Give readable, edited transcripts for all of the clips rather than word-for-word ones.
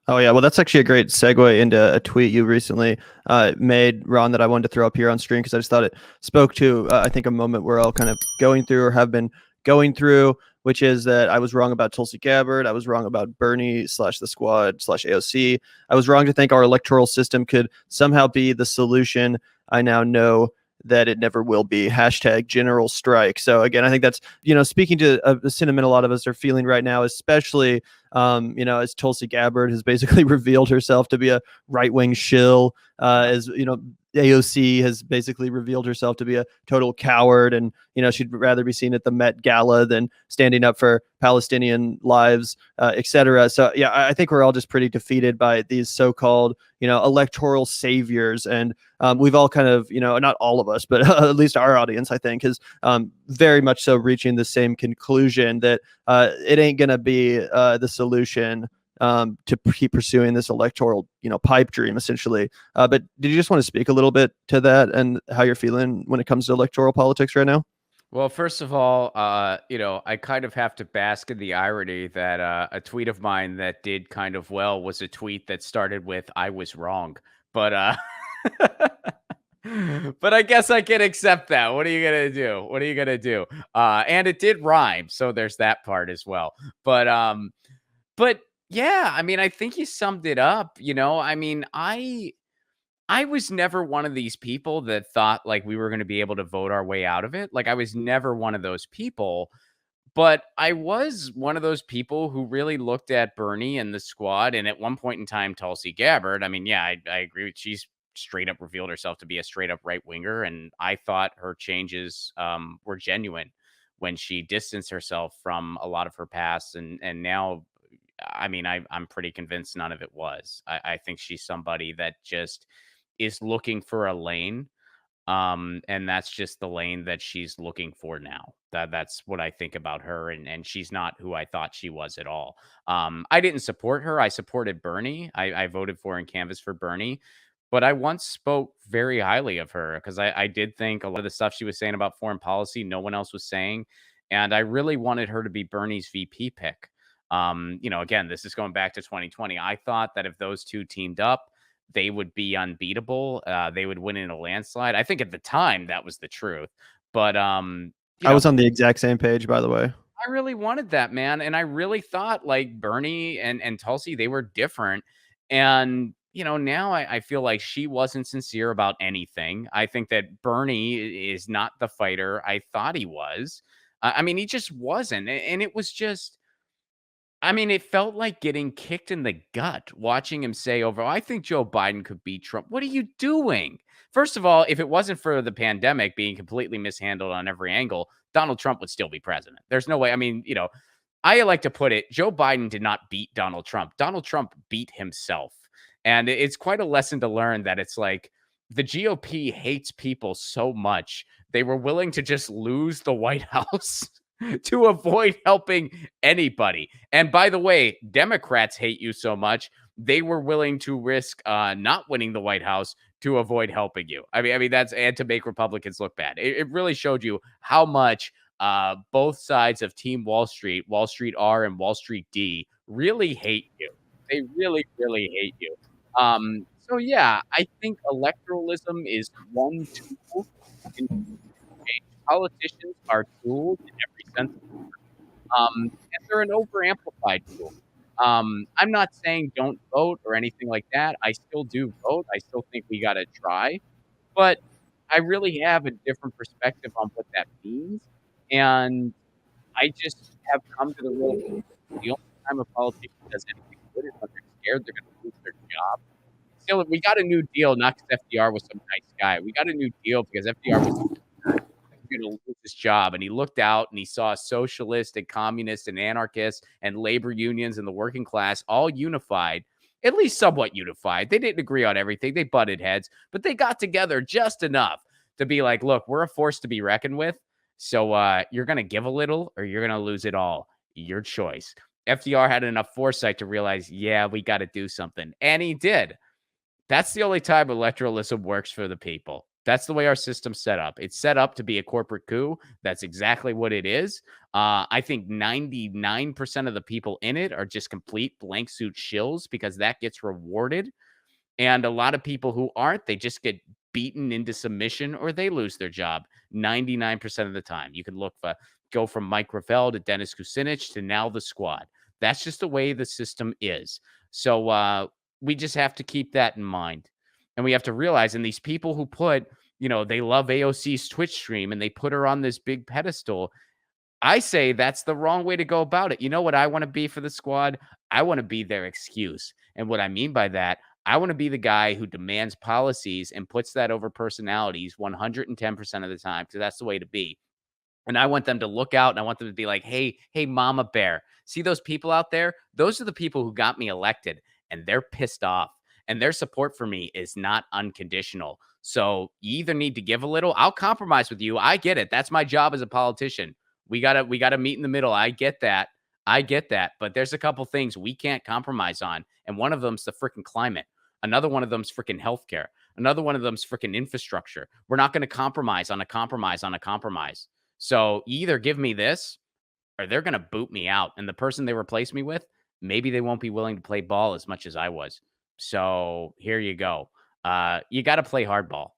Oh yeah, well that's actually a great segue into a tweet you recently made, Ron, that I wanted to throw up here on stream because I just thought it spoke to I think a moment we're all kind of going through or have been going through, which is that I was wrong about Tulsi Gabbard, I was wrong about Bernie slash the squad slash AOC, I was wrong to think our electoral system could somehow be the solution. I now know that it never will be. Hashtag general strike. So again, I think that's speaking to a sentiment a lot of us are feeling right now, especially as Tulsi Gabbard has basically revealed herself to be a right wing shill, as AOC has basically revealed herself to be a total coward, and she'd rather be seen at the Met Gala than standing up for Palestinian lives, etc. So yeah, I think we're all just pretty defeated by these so-called electoral saviors, and we've all kind of not all of us, but at least our audience, I think, is very much so reaching the same conclusion that it ain't gonna be the solution to keep pursuing this electoral, pipe dream, essentially. But did you just want to speak a little bit to that and how you're feeling when it comes to electoral politics right now? Well, first of all, I kind of have to bask in the irony that a tweet of mine that did kind of well was a tweet that started with "I was wrong," but but I guess I can accept that. What are you gonna do? What are you gonna do? And it did rhyme, so there's that part as well. But but yeah, I mean, I think you summed it up. I mean, I was never one of these people that thought like we were going to be able to vote our way out of it. Like I was never one of those people, but I was one of those people who really looked at Bernie and the squad and at one point in time Tulsi Gabbard. I mean, yeah, I agree with she's straight up revealed herself to be a straight up right winger and I thought her changes were genuine when she distanced herself from a lot of her past and now I mean, I'm pretty convinced none of it was. I think she's somebody that just is looking for a lane, and that's just the lane that she's looking for now. That's what I think about her, and she's not who I thought she was at all. I didn't support her. I supported Bernie. I voted for and canvassed for Bernie, but I once spoke very highly of her because I did think a lot of the stuff she was saying about foreign policy, no one else was saying, and I really wanted her to be Bernie's VP pick. Again, this is going back to 2020. I thought that if those two teamed up, they would be unbeatable. They would win in a landslide. I think at the time that was the truth. But I was on the exact same page, by the way. I really wanted that, man, and I really thought like Bernie and Tulsi, they were different. And now I feel like she wasn't sincere about anything. I think that Bernie is not the fighter I thought he was. I mean, he just wasn't, and it was just I mean, it felt like getting kicked in the gut watching him say over, I think Joe Biden could beat Trump. What are you doing? First of all, if it wasn't for the pandemic being completely mishandled on every angle, Donald Trump would still be president. There's no way. I mean, I like to put it Joe Biden did not beat Donald Trump. Donald Trump beat himself. And it's quite a lesson to learn that it's like the GOP hates people so much, they were willing to just lose the White House to avoid helping anybody. And by the way, Democrats hate you so much, they were willing to risk not winning the White House to avoid helping you. I mean that's and to make Republicans look bad. It really showed you how much both sides of Team Wall Street, Wall Street R and Wall Street D, really hate you. They really, really hate you. So yeah, I think electoralism is one tool in change. Politicians are tools in every sense of the word. And they're an over amplified tool. I'm not saying don't vote or anything like that. I still do vote. I still think we got to try, but I really have a different perspective on what that means. And I just have come to the realization the only time a politician does anything good is when they're scared they're going to lose their job. Still, we got a new deal, not because FDR was some nice guy. We got a new deal because FDR was going to lose his job. And he looked out and he saw socialists and communists and anarchists and labor unions and the working class all unified, at least somewhat unified. They didn't agree on everything. They butted heads, but they got together just enough to be like, look, we're a force to be reckoned with. So you're going to give a little or you're going to lose it all. Your choice. FDR had enough foresight to realize, yeah, we got to do something. And he did. That's the only time electoralism works for the people. That's the way our system's set up. It's set up to be a corporate coup. That's exactly what it is. I think 99% of the people in it are just complete blank suit shills because that gets rewarded. And a lot of people who aren't, they just get beaten into submission or they lose their job 99% of the time. You can go from Mike Gravel to Dennis Kucinich to now the squad. That's just the way the system is. So we just have to keep that in mind. And we have to realize, and these people who they love AOC's Twitch stream and they put her on this big pedestal. I say that's the wrong way to go about it. You know what I want to be for the squad? I want to be their excuse. And what I mean by that, I want to be the guy who demands policies and puts that over personalities 110% of the time, because that's the way to be. And I want them to look out and I want them to be like, hey, Mama Bear, see those people out there? Those are the people who got me elected and they're pissed off and their support for me is not unconditional. So you either need to give a little. I'll compromise with you. I get it. That's my job as a politician. We gotta meet in the middle. I get that. But there's a couple things we can't compromise on. And one of them's the freaking climate. Another one of them's freaking healthcare. Another one of them's freaking infrastructure. We're not going to compromise on a compromise on a compromise. So you either give me this or they're going to boot me out. And the person they replace me with, maybe they won't be willing to play ball as much as I was. So here you go. You got to play hardball.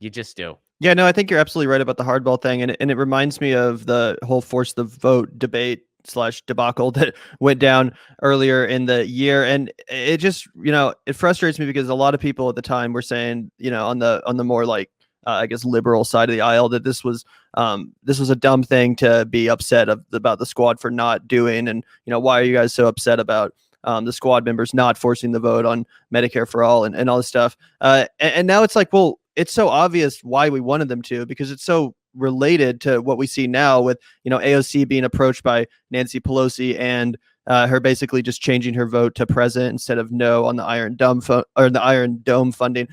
You just do. Yeah, no, I think you're absolutely right about the hardball thing. And it reminds me of the whole force the vote debate / debacle that went down earlier in the year. And it just, it frustrates me because a lot of people at the time were saying, on the more like, I guess, liberal side of the aisle, that this was a dumb thing to be upset about the squad for not doing. And, why are you guys so upset about the squad members not forcing the vote on Medicare for all and all this stuff? And now it's like, well, it's so obvious why we wanted them to, because it's so related to what we see now with, AOC being approached by Nancy Pelosi and her basically just changing her vote to present instead of no on the Iron Dome funding.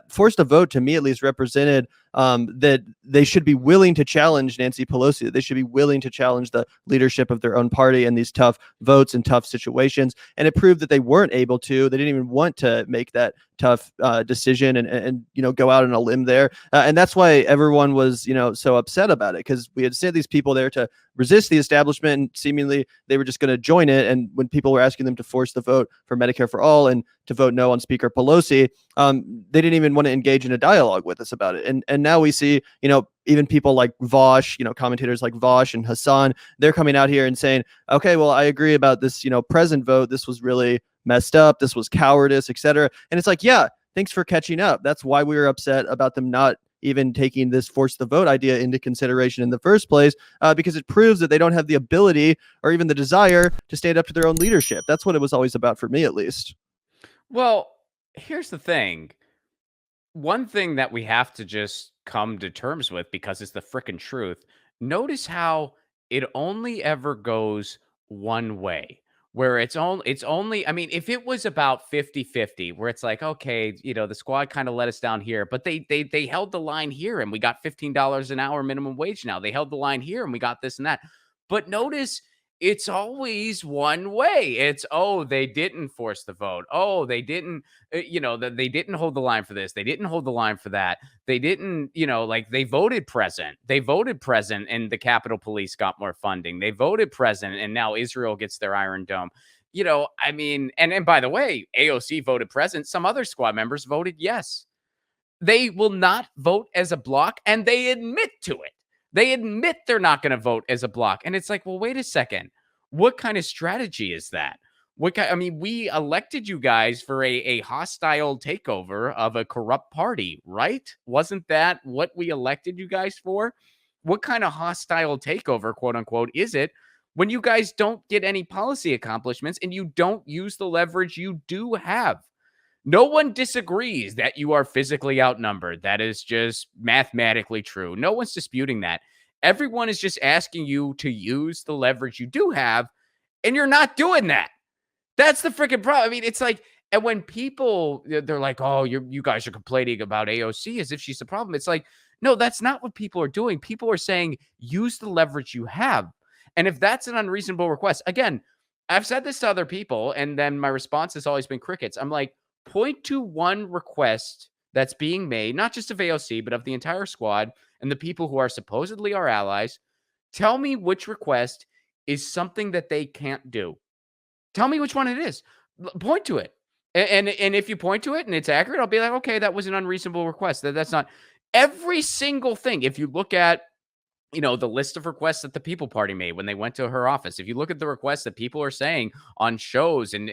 Forced a vote, to me at least, represented that they should be willing to challenge Nancy Pelosi. They should be willing to challenge the leadership of their own party in these tough votes and tough situations. And it proved that they weren't able to. They didn't even want to make that tough decision and go out on a limb there. And that's why everyone was so upset about it, because we had sent these people there to resist the establishment, and seemingly they were just going to join it. And when people were asking them to force the vote for Medicare for all and to vote no on Speaker Pelosi, they didn't even want to engage in a dialogue with us about it. And now we see, even people like Vosh, commentators like Vosh and Hassan, they're coming out here and saying, okay, well, I agree about this, present vote. This was really messed up. This was cowardice, etc. And it's like, yeah, thanks for catching up. That's why we were upset about them not even taking this force the vote idea into consideration in the first place, because it proves that they don't have the ability or even the desire to stand up to their own leadership. That's what it was always about, for me at least. Well, here's the thing. One thing that we have to just come to terms with, because it's the frickin' truth, notice how it only ever goes one way. Where it's only, I mean, if it was about 50-50, where it's like, okay, the squad kind of let us down here, but they held the line here and we got $15 an hour minimum wage now. They held the line here and we got this and that. But notice it's always one way. It's, oh, they didn't force the vote. Oh, they didn't, they didn't hold the line for this. They didn't hold the line for that. They didn't, like they voted present. They voted present and the Capitol Police got more funding. They voted present and now Israel gets their Iron Dome. I mean, and by the way, AOC voted present. Some other squad members voted yes. They will not vote as a block, and they admit to it. They admit they're not going to vote as a block. And it's like, well, wait a second. What kind of strategy is that? I mean, we elected you guys for a hostile takeover of a corrupt party, right? Wasn't that what we elected you guys for? What kind of hostile takeover, quote unquote, is it when you guys don't get any policy accomplishments and you don't use the leverage you do have? No one disagrees that you are physically outnumbered. That is just mathematically true. No one's disputing that. Everyone is just asking you to use the leverage you do have, and you're not doing that. That's the freaking problem. I mean, it's like, and when people, they're like, oh, you guys are complaining about AOC as if she's the problem. It's like, no, that's not what people are doing. People are saying, use the leverage you have. And if that's an unreasonable request, again, I've said this to other people, and then my response has always been crickets. I'm like, point to one request that's being made, not just of AOC, but of the entire squad and the people who are supposedly our allies. Tell me which request is something that they can't do. Tell me which one it is. Point to it. And if you point to it and it's accurate, I'll be like, okay, that was an unreasonable request. That's not every single thing. If you look at the list of requests that the People Party made when they went to her office. If you look at the requests that people are saying on shows and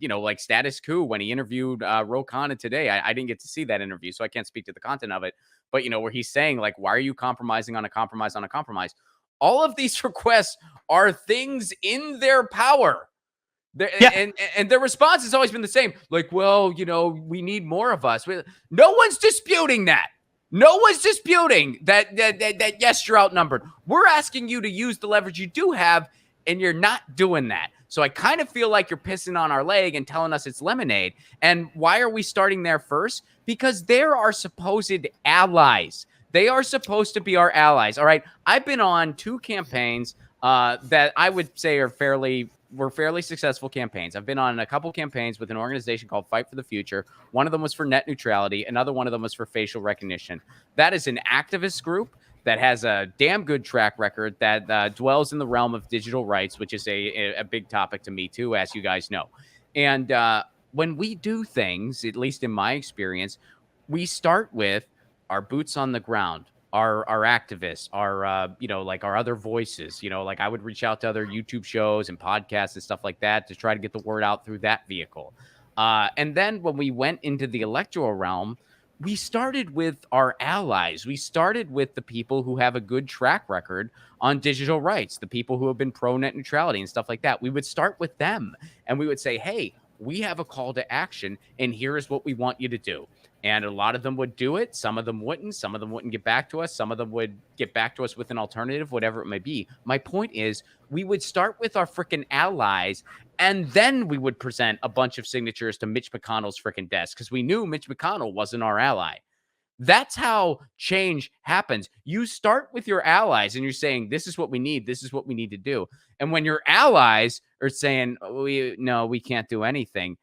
like Status Quo when he interviewed Ro Khanna today, I didn't get to see that interview, so I can't speak to the content of it. But where he's saying like, why are you compromising on a compromise on a compromise? All of these requests are things in their power. And their response has always been the same. Like, well, we need more of us. No one's disputing that. No one's disputing that yes, you're outnumbered. We're asking you to use the leverage you do have, and you're not doing that. So I kind of feel like you're pissing on our leg and telling us it's lemonade. And why are we starting there first? Because they're our supposed allies. They are supposed to be our allies. All right. I've been on 2 campaigns that I would say were fairly successful campaigns. I've been on a couple campaigns with an organization called Fight for the Future. One of them was for net neutrality. Another one of them was for facial recognition. That is an activist group that has a damn good track record that dwells in the realm of digital rights, which is a big topic to me too, as you guys know. And when we do things, at least in my experience, we start with our boots on the ground, our activists, our like our other voices, like I would reach out to other YouTube shows and podcasts and stuff like that to try to get the word out through that vehicle. And then when we went into the electoral realm, we started with our allies. We started with the people who have a good track record on digital rights, the people who have been pro net neutrality and stuff like that. We would start with them and we would say, hey, we have a call to action and here is what we want you to do. And a lot of them would do it. Some of them wouldn't. Some of them wouldn't get back to us. Some of them would get back to us with an alternative, whatever it may be. My point is we would start with our freaking allies, and then we would present a bunch of signatures to Mitch McConnell's freaking desk because we knew Mitch McConnell wasn't our ally. That's how change happens. You start with your allies and you're saying, this is what we need. This is what we need to do. And when your allies are saying, we can't do anything,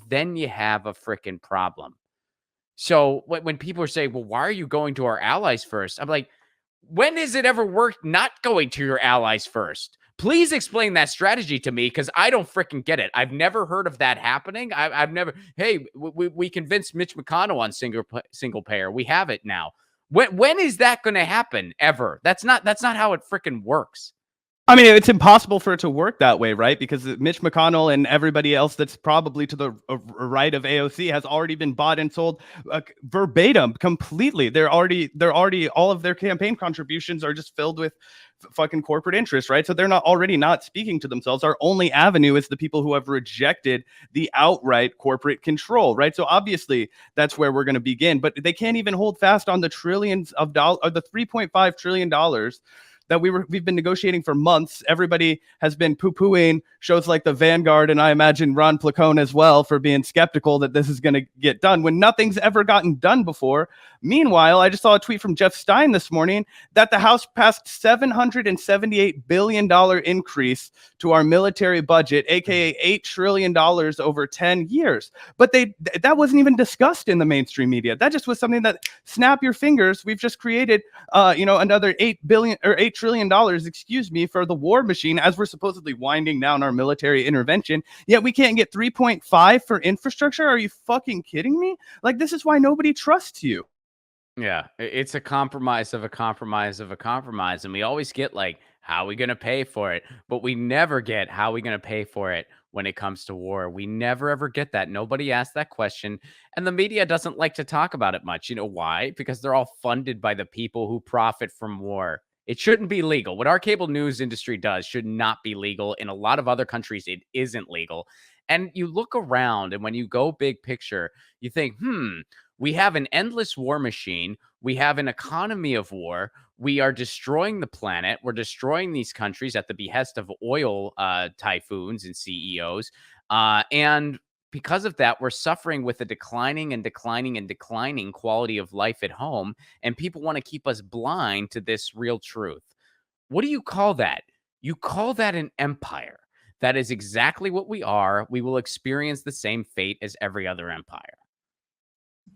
then you have a freaking problem. So when people are saying, well, why are you going to our allies first? I'm like, when has it ever worked not going to your allies first? Please explain that strategy to me because I don't freaking get it. I've never heard of that happening. I've never, hey, we convinced Mitch McConnell on single payer. We have it now. When is that going to happen ever? That's not how it freaking works. I mean, it's impossible for it to work that way, right? Because Mitch McConnell and everybody else that's probably to the right of AOC has already been bought and sold verbatim, completely. They're already all of their campaign contributions are just filled with fucking corporate interests, right? So they're not speaking to themselves. Our only avenue is the people who have rejected the outright corporate control, right? So obviously that's where we're going to begin, but they can't even hold fast on the trillions of dollars, or the $3.5 trillion that we've been negotiating for months. Everybody has been poo-pooing shows like the Vanguard, and I imagine Ron Placone as well, for being skeptical that this is going to get done when nothing's ever gotten done before. Meanwhile, I just saw a tweet from Jeff Stein this morning that the House passed $778 billion increase to our military budget, aka $8 trillion over 10 years. But that wasn't even discussed in the mainstream media. That just was something that, snap your fingers, we've just created another $8 trillion, for the war machine as we're supposedly winding down our military intervention. Yet we can't get 3.5 for infrastructure. Are you fucking kidding me? Like, this is why nobody trusts you. Yeah, it's a compromise of a compromise of a compromise. And we always get like, how are we going to pay for it? But we never get how are we going to pay for it when it comes to war. We never, ever get that. Nobody asks that question. And the media doesn't like to talk about it much. You know why? Because they're all funded by the people who profit from war. It shouldn't be legal. What our cable news industry does should not be legal. In a lot of other countries, it isn't legal. And you look around, and when you go big picture, you think, we have an endless war machine. We have an economy of war. We are destroying the planet. We're destroying these countries at the behest of oil typhoons and CEOs. And because of that, we're suffering with a declining quality of life at home. And people want to keep us blind to this real truth. What do you call that? You call that an empire. That is exactly what we are. We will experience the same fate as every other empire.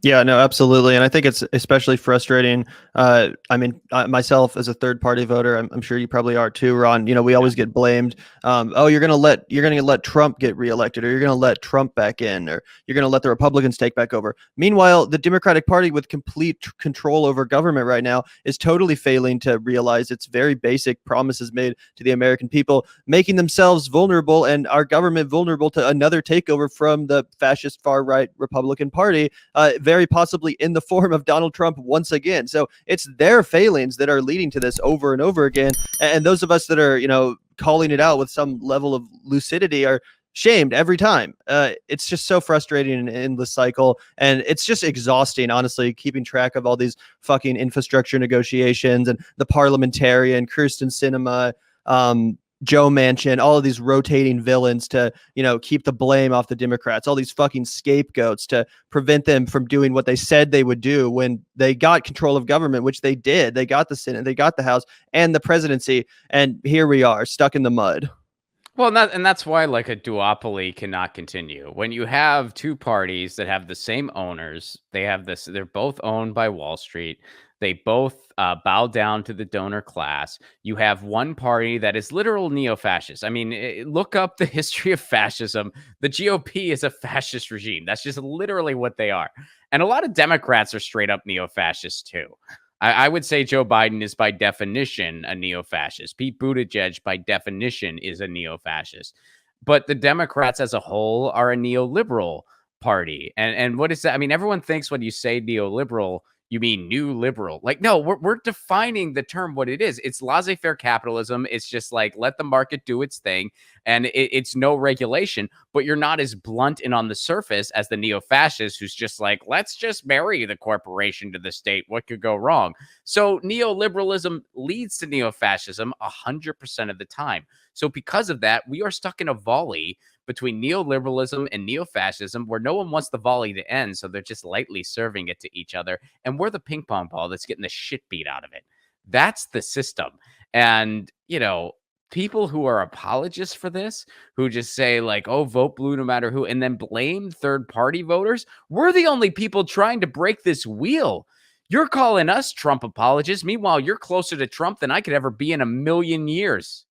Yeah, no, absolutely. And I think it's especially frustrating. Myself as a third party voter, I'm sure you probably are too, Ron. We always get blamed. Oh, you're gonna let Trump get reelected, or you're gonna let Trump back in, or you're gonna let the Republicans take back over. Meanwhile, the Democratic Party, with complete control over government right now, is totally failing to realize its very basic promises made to the American people, making themselves vulnerable and our government vulnerable to another takeover from the fascist far right Republican Party, very possibly in the form of Donald Trump once again. So it's their failings that are leading to this over and over again. And those of us that are, calling it out with some level of lucidity are shamed every time. It's just so frustrating and endless cycle. And it's just exhausting, honestly, keeping track of all these fucking infrastructure negotiations and the parliamentarian, Kirsten Sinema, Joe Manchin, all of these rotating villains to, keep the blame off the Democrats, all these fucking scapegoats to prevent them from doing what they said they would do when they got control of government, which they did. They got the Senate, they got the House and the presidency. And here we are stuck in the mud. Well, and that's why like a duopoly cannot continue. When you have two parties that have the same owners, they're both owned by Wall Street. They both bow down to the donor class. You have one party that is literal neo-fascist. I mean, look up the history of fascism. The GOP is a fascist regime. That's just literally what they are. And a lot of Democrats are straight up neo-fascists too. I would say Joe Biden is by definition a neo-fascist. Pete Buttigieg, by definition, is a neo-fascist. But the Democrats as a whole are a neoliberal party. And what is that? I mean, everyone thinks when you say neoliberal, you mean new liberal. Like, no, we're defining the term what it is. It's laissez-faire capitalism. It's just like, let the market do its thing. And it's no regulation, but you're not as blunt and on the surface as the neo-fascist who's just like, let's just marry the corporation to the state. What could go wrong? So neoliberalism leads to neo-fascism 100% of the time. So because of that, we are stuck in a volley between neoliberalism and neo-fascism where no one wants the volley to end, so they're just lightly serving it to each other, and we're the ping pong ball that's getting the shit beat out of it. That's the system. And people who are apologists for this, who just say like, oh, vote blue no matter who, and then blame third party voters, we're the only people trying to break this wheel. You're calling us Trump apologists. Meanwhile, you're closer to Trump than I could ever be in a million years.